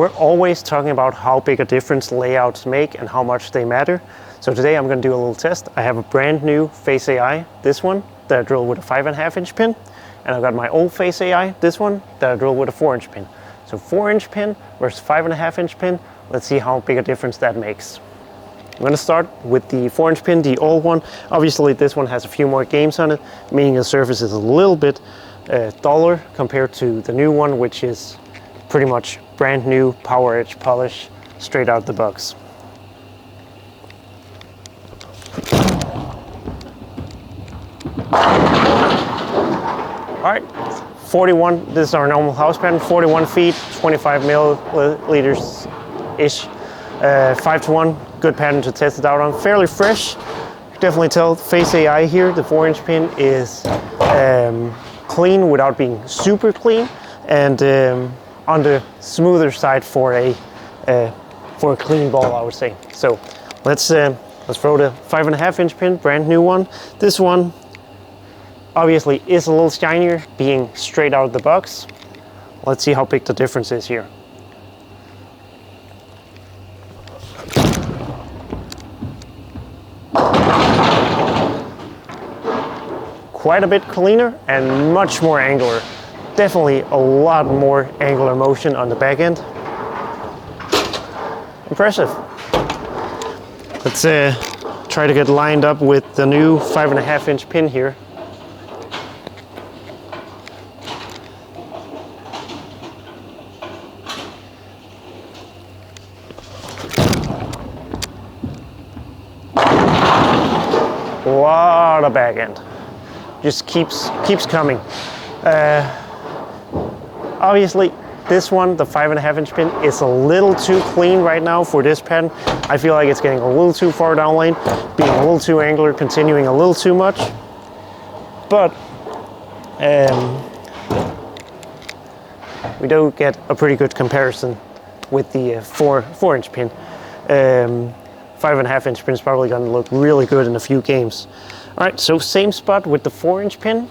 We're always talking about how big a difference layouts make and how much they matter. So today I'm going to do a little test. I have a brand new Phaze AI, this one, that I drilled with a 5.5-inch pin. And I've got my old Phaze AI, this one, that I drilled with a 4-inch pin. So 4-inch pin versus 5.5-inch pin. Let's see how big a difference that makes. I'm going to start with the 4-inch pin, the old one. Obviously this one has a few more games on it, meaning the surface is a little bit duller compared to the new one, which is pretty much brand new power edge polish straight out the box. All right, 41, this is our normal house pattern, 41 feet, 25 milliliters-ish, 5-to-1, good pattern to test it out on, fairly fresh. Definitely tell Phaze AI here, the 4-inch pin is clean without being super clean, and on the smoother side for a clean ball, I would say. So let's throw the 5.5-inch pin, brand new one. This one obviously is a little shinier, being straight out of the box. Let's see how big the difference is here. Quite a bit cleaner and much more angular. Definitely a lot more angular motion on the back end. Impressive. Let's try to get lined up with the new 5.5-inch pin here. What a back end. Just keeps coming. Obviously, this one, the 5.5-inch pin, is a little too clean right now for this pattern. I feel like it's getting a little too far down lane, being a little too angular, continuing a little too much. But we do get a pretty good comparison with the 4-inch pin. 5.5-inch pin is probably going to look really good in a few games. All right, so same spot with the 4-inch pin.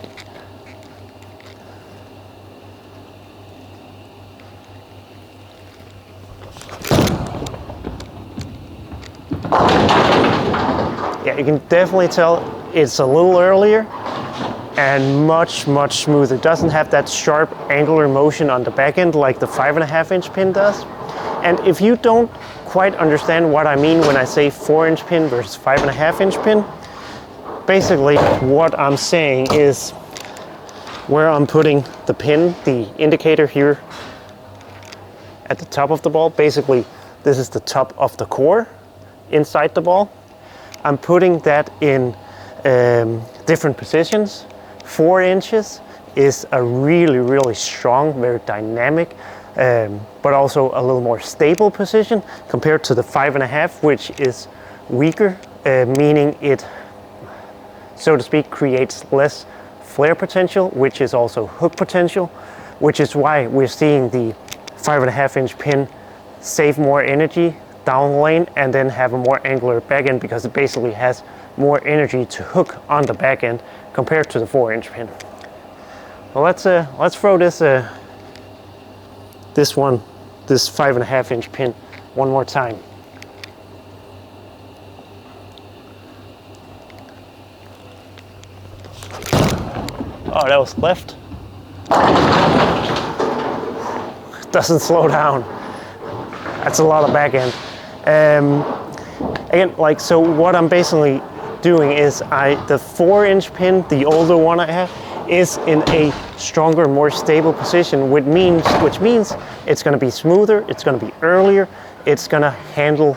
Yeah, you can definitely tell it's a little earlier and much smoother. It doesn't have that sharp angular motion on the back end like the 5.5-inch pin does. And if you don't quite understand what I mean when I say 4-inch pin versus 5.5-inch pin, basically what I'm saying is where I'm putting the pin, the indicator here at the top of the ball. Basically, this is the top of the core inside the ball. I'm putting that in different positions. 4 inches is a really strong, very dynamic, but also a little more stable position compared to the 5.5, which is weaker, meaning it, so to speak, creates less flare potential, which is also hook potential, which is why we're seeing the 5.5-inch pin save more energy down the lane and then have a more angular back end, because it basically has more energy to hook on the back end compared to the 4-inch pin. Well, let's throw this 5.5-inch pin one more time. Oh, that was left. Doesn't slow down. That's a lot of back end. Again, like, so what I'm basically doing is the 4-inch pin, the older one I have, is in a stronger, more stable position, which means it's going to be smoother, it's going to be earlier, it's going to handle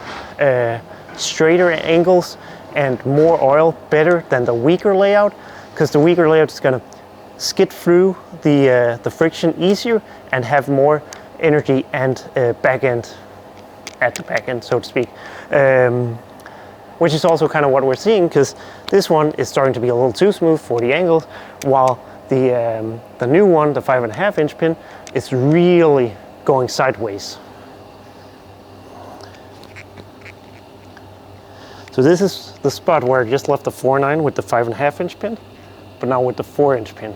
straighter angles and more oil better than the weaker layout, because the weaker layout is going to skid through the friction easier and have more energy and back end at the back end, so to speak. Which is also kind of what we're seeing, because this one is starting to be a little too smooth for the angles, while the new one, the 5.5-inch pin, is really going sideways. So this is the spot where I just left the 4.9 with the 5.5-inch pin, but now with the 4-inch pin.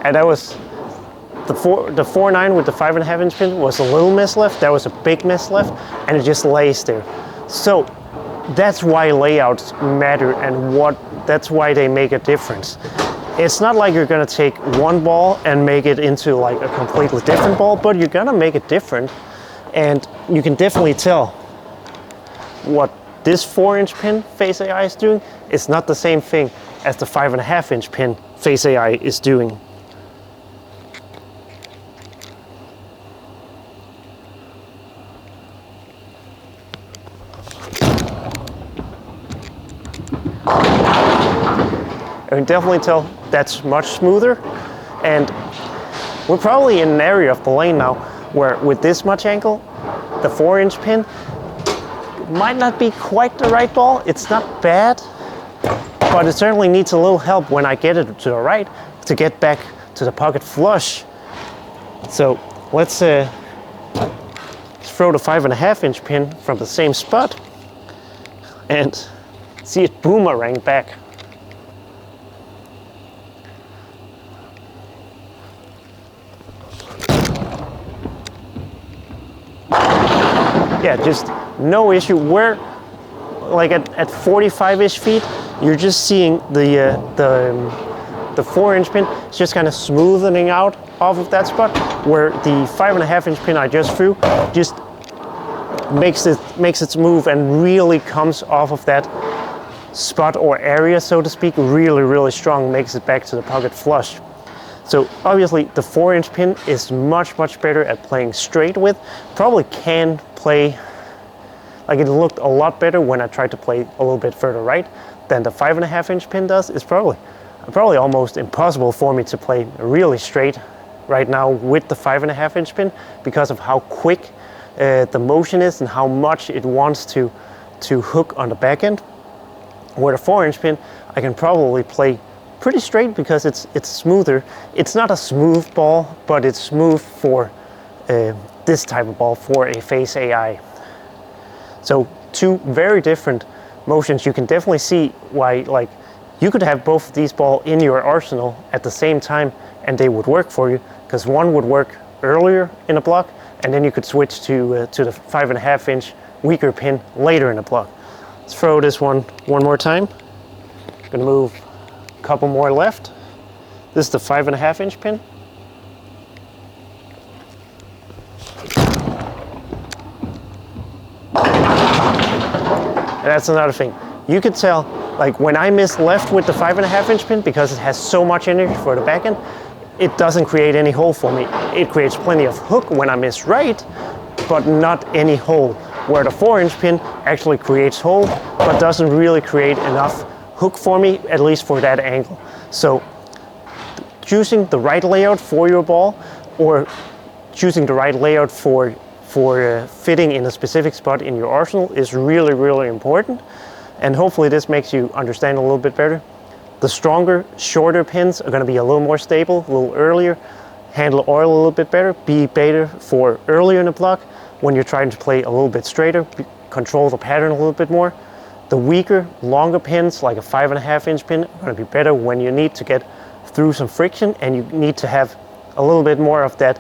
And that was the 4.9 with the 5.5 inch pin was a little miss left. That was a big miss left, and it just lays there. So that's why layouts matter, and that's why they make a difference. It's not like you're gonna take one ball and make it into like a completely different ball, but you're gonna make it different. And you can definitely tell what this 4-inch pin Phaze AI is doing is not the same thing as the 5.5 inch pin Phaze AI is doing. You can definitely tell that's much smoother, and we're probably in an area of the lane now where with this much angle, the 4-inch pin might not be quite the right ball. It's not bad, but it certainly needs a little help when I get it to the right to get back to the pocket flush. So let's throw the 5.5 inch pin from the same spot and see it boomerang back. Yeah, just no issue. We're like at 45-ish feet, you're just seeing the 4-inch pin is just kind of smoothening out off of that spot, where the 5.5 inch pin I just threw just makes it move and really comes off of that spot or area, so to speak, really strong, makes it back to the pocket flush. So obviously the 4-inch pin is much better at playing straight with. Probably can play, like it looked a lot better when I tried to play a little bit further right than the 5.5 inch pin does. It's probably almost impossible for me to play really straight right now with the 5.5 inch pin because of how quick the motion is and how much it wants to hook on the back end. Where the 4-inch pin, I can probably play pretty straight because it's smoother. It's not a smooth ball, but it's smooth for this type of ball, for a Phaze AI. So two very different motions. You can definitely see why, like, you could have both of these balls in your arsenal at the same time and they would work for you, because one would work earlier in a block and then you could switch to the 5.5 inch weaker pin later in the block. Let's throw this one more time. Gonna move a couple more left. This is the 5.5 inch pin. And that's another thing. You could tell, like when I miss left with the 5.5 inch pin, because it has so much energy for the back end, it doesn't create any hole for me. It creates plenty of hook when I miss right, but not any hole. Where the 4-inch pin actually creates hole, but doesn't really create enough hook for me, at least for that angle. So choosing the right layout for your ball, or choosing the right layout for fitting in a specific spot in your arsenal is really important. And hopefully this makes you understand a little bit better. The stronger, shorter pins are going to be a little more stable, a little earlier, handle oil a little bit better, be better for earlier in the block when you're trying to play a little bit straighter, control the pattern a little bit more. The weaker, longer pins, like a 5.5 inch pin, are going to be better when you need to get through some friction and you need to have a little bit more of that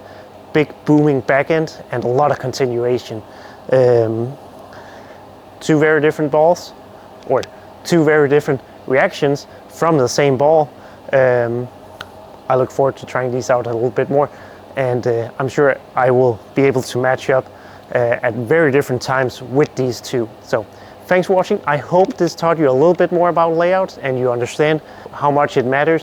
big booming back end and a lot of continuation. Two very different balls, or two very different reactions from the same ball. I look forward to trying these out a little bit more, and I'm sure I will be able to match up at very different times with these two. So thanks for watching. I hope this taught you a little bit more about layouts and you understand how much it matters.